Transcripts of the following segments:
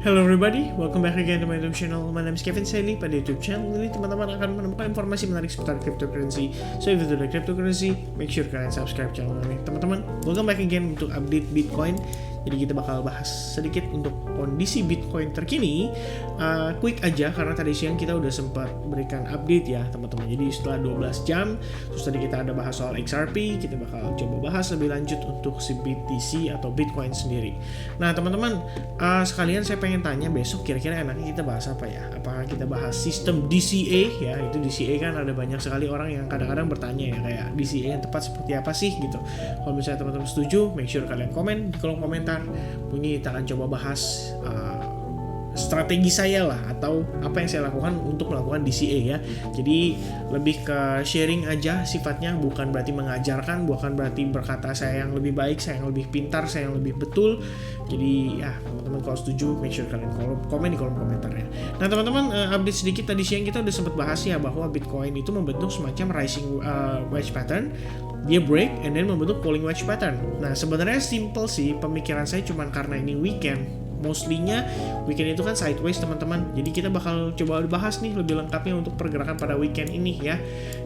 Hello everybody, welcome back again to my YouTube channel. My name is Kevin Saili. Pada YouTube channel ini teman-teman akan menemukan informasi menarik seputar cryptocurrency. So if you like cryptocurrency, make sure kalian subscribe channel ini. Teman-teman, welcome back again untuk update Bitcoin. Jadi kita bakal bahas sedikit untuk kondisi Bitcoin terkini. Quick aja karena tadi siang kita udah sempat berikan update ya teman-teman. Jadi setelah 12 jam, terus tadi kita ada bahas soal XRP, kita bakal coba bahas lebih lanjut untuk si BTC atau Bitcoin sendiri. Nah teman-teman, sekalian saya pengen tanya besok kira-kira enaknya kita bahas apa ya? Apakah kita bahas sistem DCA ya? Itu DCA kan ada banyak sekali orang yang kadang-kadang bertanya ya kayak DCA yang tepat seperti apa sih gitu. Kalau misalnya teman-teman setuju, make sure kalian komen di kolom komentar. Bunyi kita akan coba bahas strategi saya lah atau apa yang saya lakukan untuk melakukan DCA ya. Jadi lebih ke sharing aja sifatnya, bukan berarti mengajarkan, bukan berarti berkata saya yang lebih baik, saya yang lebih pintar, saya yang lebih betul. Jadi ya teman-teman kalau setuju make sure kalian komen di kolom komentarnya. Nah teman-teman, update sedikit tadi siang kita udah sempat bahas ya bahwa Bitcoin itu membentuk semacam rising wedge pattern. Dia break and then membentuk falling wedge pattern. Nah sebenarnya simple sih, pemikiran saya cuman karena ini weekend. Mostly-nya weekend itu kan sideways teman-teman. Jadi kita bakal coba bahas nih lebih lengkapnya untuk pergerakan pada weekend ini ya.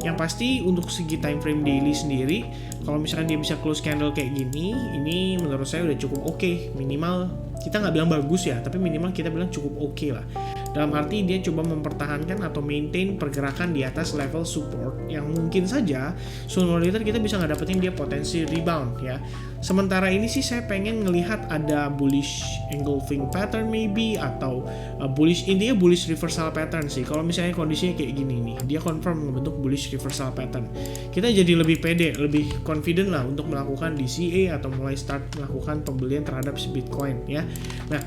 Yang pasti untuk segi time frame daily sendiri, kalau misalkan dia bisa close candle kayak gini, ini menurut saya udah cukup oke. Minimal kita nggak bilang bagus ya, tapi minimal kita bilang cukup oke lah. Dalam arti dia coba mempertahankan atau maintain pergerakan di atas level support yang mungkin saja sooner or later kita bisa ngedapetin dia potensi rebound ya. Sementara ini sih saya pengen ngelihat ada bullish engulfing pattern maybe atau bullish, intinya bullish reversal pattern sih. Kalau misalnya kondisinya kayak gini nih, dia confirm membentuk bullish reversal pattern, kita jadi lebih pede, lebih confident lah untuk melakukan DCA atau mulai start melakukan pembelian terhadap si Bitcoin ya. Nah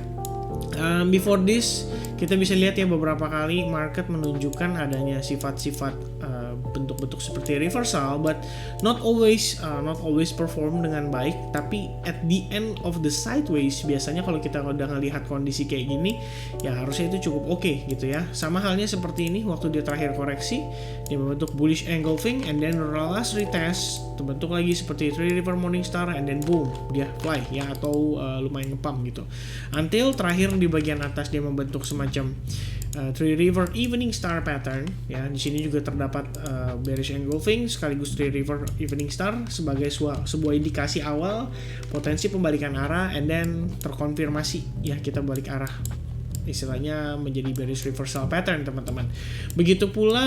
before this kita bisa lihat ya beberapa kali market menunjukkan adanya sifat-sifat bentuk-bentuk seperti reversal, but not always perform dengan baik. Tapi at the end of the sideways biasanya kalau kita udah ngelihat kondisi kayak gini ya harusnya itu cukup oke gitu ya. Sama halnya seperti ini waktu dia terakhir koreksi, dia membentuk bullish engulfing and then last retest terbentuk lagi seperti Three River Morningstar and then boom dia fly ya, atau lumayan ngepump gitu. Until terakhir di bagian atas dia membentuk semacam Three River Evening Star pattern ya. Di sini juga terdapat bearish engulfing sekaligus Three River Evening Star sebagai sebuah indikasi awal potensi pembalikan arah, and then terkonfirmasi ya kita balik arah, istilahnya menjadi bearish reversal pattern teman-teman. Begitu pula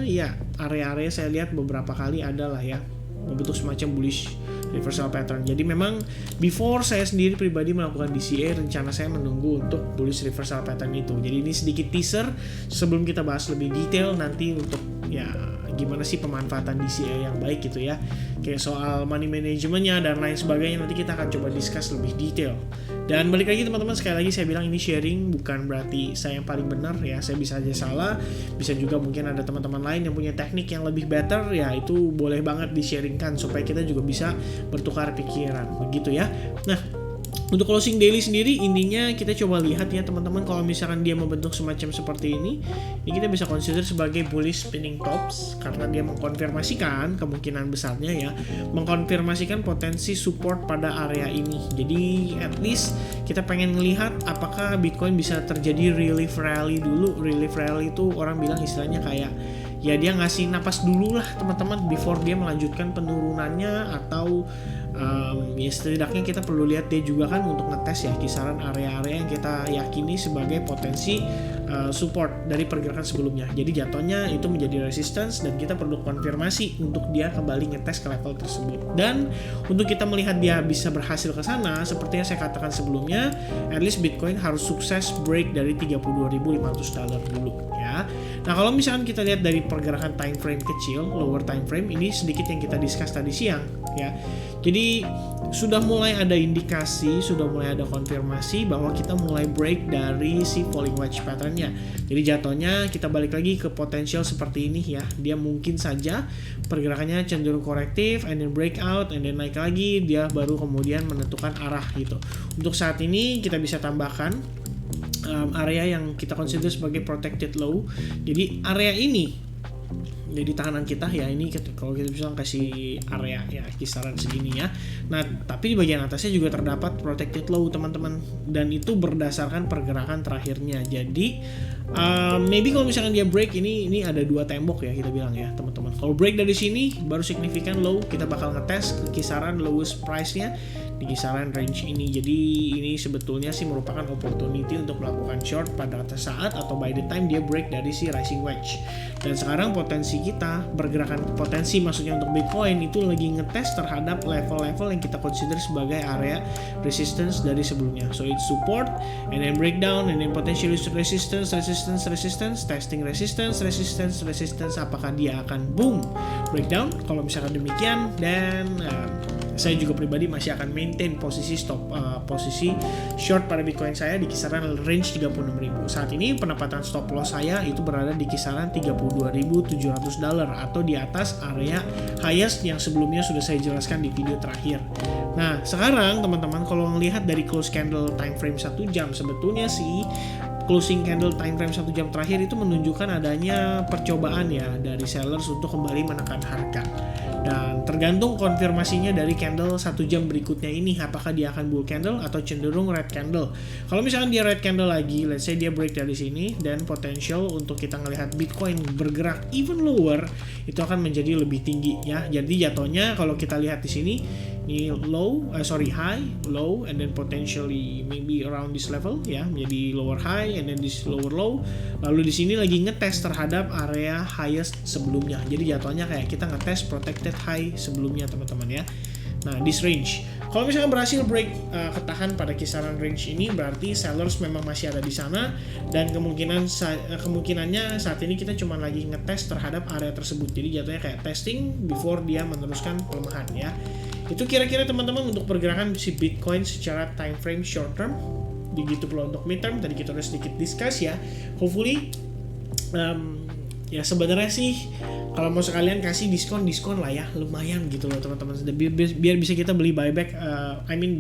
ya area-area saya lihat beberapa kali adalah ya membentuk semacam bullish reversal pattern. Jadi memang before saya sendiri pribadi melakukan DCA, rencana saya menunggu untuk bullish reversal pattern itu. Jadi ini sedikit teaser sebelum kita bahas lebih detail nanti untuk ya gimana sih pemanfaatan DCA yang baik gitu ya. Kayak soal money managementnya dan lain sebagainya nanti kita akan coba discuss lebih detail. Dan balik lagi teman-teman, sekali lagi saya bilang ini sharing, bukan berarti saya yang paling benar ya. Saya bisa aja salah, bisa juga mungkin ada teman-teman lain yang punya teknik yang lebih better ya, itu boleh banget di-sharingkan supaya kita juga bisa bertukar pikiran begitu ya. Nah untuk closing daily sendiri intinya kita coba lihat ya teman-teman, kalau misalkan dia membentuk semacam seperti ini kita bisa consider sebagai bullish spinning tops karena dia mengkonfirmasikan kemungkinan besarnya ya, mengkonfirmasikan potensi support pada area ini. Jadi at least kita pengen ngelihat apakah Bitcoin bisa terjadi relief rally dulu. Relief rally itu orang bilang istilahnya kayak ya dia ngasih napas dulu lah teman-teman before dia melanjutkan penurunannya, atau ya setidaknya kita perlu lihat dia juga kan untuk ngetes ya kisaran area-area yang kita yakini sebagai potensi support dari pergerakan sebelumnya. Jadi jatuhnya itu menjadi resistance dan kita perlu konfirmasi untuk dia kembali ngetes ke level tersebut. Dan untuk kita melihat dia bisa berhasil ke sana, seperti yang saya katakan sebelumnya, at least Bitcoin harus sukses break dari $32.500 dulu ya. Nah kalau misalkan kita lihat dari pergerakan time frame kecil, lower time frame, ini sedikit yang kita discuss tadi siang ya. Jadi sudah mulai ada indikasi, sudah mulai ada konfirmasi bahwa kita mulai break dari si falling wedge pattern-nya. Jadi jatuhnya kita balik lagi ke potensial seperti ini ya. Dia mungkin saja pergerakannya cenderung korektif and then breakout and then naik lagi, dia baru kemudian menentukan arah gitu. Untuk saat ini kita bisa tambahkan area yang kita consider sebagai protected low. Jadi area ini jadi tahanan kita ya. Ini kalau kita bisa kasih area ya kisaran segini ya. Nah tapi di bagian atasnya juga terdapat protected low teman-teman, dan itu berdasarkan pergerakan terakhirnya. Jadi maybe kalau misalkan dia break ini ada 2 tembok ya kita bilang ya teman-teman. Kalau break dari sini baru signifikan low, kita bakal ngetes ke kisaran lowest price-nya di kisaran range ini. Jadi ini sebetulnya sih merupakan opportunity untuk melakukan short pada saat atau by the time dia break dari si rising wedge. Dan sekarang potensi kita bergerakan, potensi maksudnya untuk Bitcoin itu lagi ngetes terhadap level-level yang kita consider sebagai area resistance dari sebelumnya. So it's support and then breakdown and then potential resistance, testing resistance, apakah dia akan boom breakdown? Kalau misalkan demikian, dan saya juga pribadi masih akan maintain posisi posisi short pada Bitcoin saya di kisaran range 36.000. Saat ini penempatan stop loss saya itu berada di kisaran $32.700 atau di atas area highest yang sebelumnya sudah saya jelaskan di video terakhir. Nah, sekarang teman-teman kalau melihat dari close candle time frame 1 jam, sebetulnya sih closing candle time frame 1 jam terakhir itu menunjukkan adanya percobaan ya dari sellers untuk kembali menekan harga. Dan tergantung konfirmasinya dari candle 1 jam berikutnya ini, apakah dia akan bull candle atau cenderung red candle. Kalau misalkan dia red candle lagi, let's say dia break dari sini, dan potential untuk kita ngelihat Bitcoin bergerak even lower itu akan menjadi lebih tinggi ya. Jadi jatuhnya kalau kita lihat di sini ini high, low, and then potentially maybe around this level ya, menjadi lower high and then this lower low. Lalu di sini lagi ngetes terhadap area highest sebelumnya. Jadi jatuhnya kayak kita ngetes protected high sebelumnya teman-teman ya. Nah, this range. Kalau misalkan berhasil break ketahan pada kisaran range ini, berarti sellers memang masih ada di sana, dan kemungkinannya saat ini kita cuma lagi ngetes terhadap area tersebut. Jadi jatuhnya kayak testing before dia meneruskan pelemahan ya. Itu kira-kira teman-teman untuk pergerakan si Bitcoin secara time frame short term. Begitu pula untuk mid term, tadi kita udah sedikit discuss ya. Hopefully ya sebenarnya sih kalau mau sekalian kasih diskon lah ya, lumayan gitu loh teman-teman, biar bisa kita beli buyback,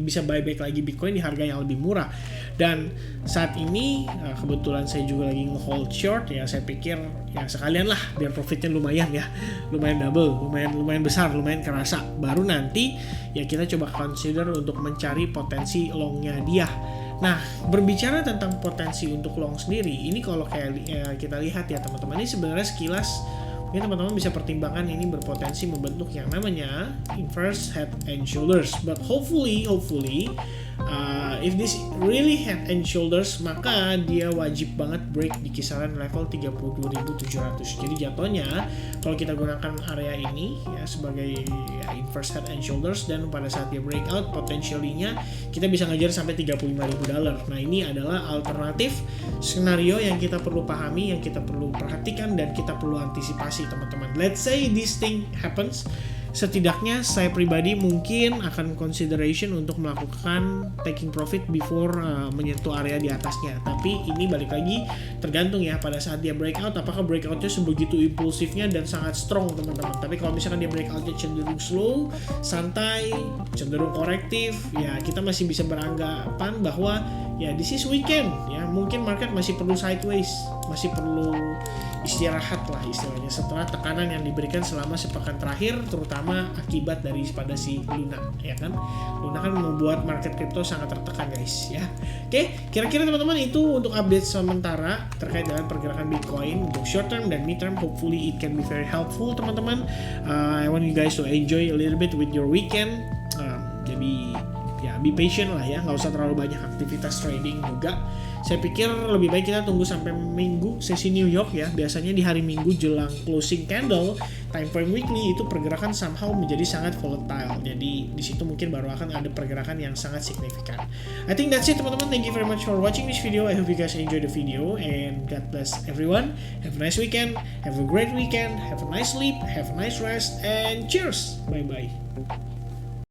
bisa buyback lagi Bitcoin di harga yang lebih murah. Dan saat ini kebetulan saya juga lagi nge-hold short ya, saya pikir ya sekalian lah biar profitnya lumayan ya, lumayan double, lumayan besar, lumayan kerasa. Baru nanti ya kita coba consider untuk mencari potensi longnya dia. Nah, berbicara tentang potensi untuk long sendiri, ini kalau kayak kita lihat ya teman-teman, ini sebenarnya sekilas mungkin teman-teman bisa pertimbangkan ini berpotensi membentuk yang namanya inverse head and shoulders. But hopefully if this really head and shoulders, maka dia wajib banget break di kisaran level 32.700. Jadi jatuhnya kalau kita gunakan area ini ya sebagai inverse head and shoulders, dan pada saat dia breakout potentialnya kita bisa ngejar sampai $35.000. Nah, ini adalah alternatif skenario yang kita perlu pahami, yang kita perlu perhatikan, dan kita perlu antisipasi teman-teman. Let's say this thing happens, setidaknya saya pribadi mungkin akan consideration untuk melakukan taking profit before menyentuh area di atasnya. Tapi ini balik lagi tergantung ya pada saat dia breakout, apakah breakoutnya sebegitu impulsifnya dan sangat strong teman-teman. Tapi kalau misalkan dia breakoutnya cenderung slow, santai, cenderung korektif, ya kita masih bisa beranggapan bahwa ya this is weekend ya, mungkin market masih perlu sideways, masih perlu istirahat lah istilahnya setelah tekanan yang diberikan selama sepekan terakhir, terutama akibat daripada si Luna ya kan. Luna kan membuat market crypto sangat tertekan guys ya. Oke, kira-kira teman-teman itu untuk update sementara terkait dengan pergerakan Bitcoin untuk short term dan mid term. Hopefully it can be very helpful teman-teman. I want you guys to enjoy a little bit with your weekend. Jadi ya be patient lah ya, nggak usah terlalu banyak aktivitas trading juga. Saya pikir lebih baik kita tunggu sampai minggu sesi New York ya. Biasanya di hari Minggu jelang closing candle time frame weekly itu pergerakan somehow menjadi sangat volatile. Jadi di situ mungkin baru akan ada pergerakan yang sangat signifikan. I think that's it teman-teman. Thank you very much for watching this video. I hope you guys enjoy the video, and God bless everyone. Have a nice weekend. Have a great weekend. Have a nice sleep. Have a nice rest, and cheers. Bye bye.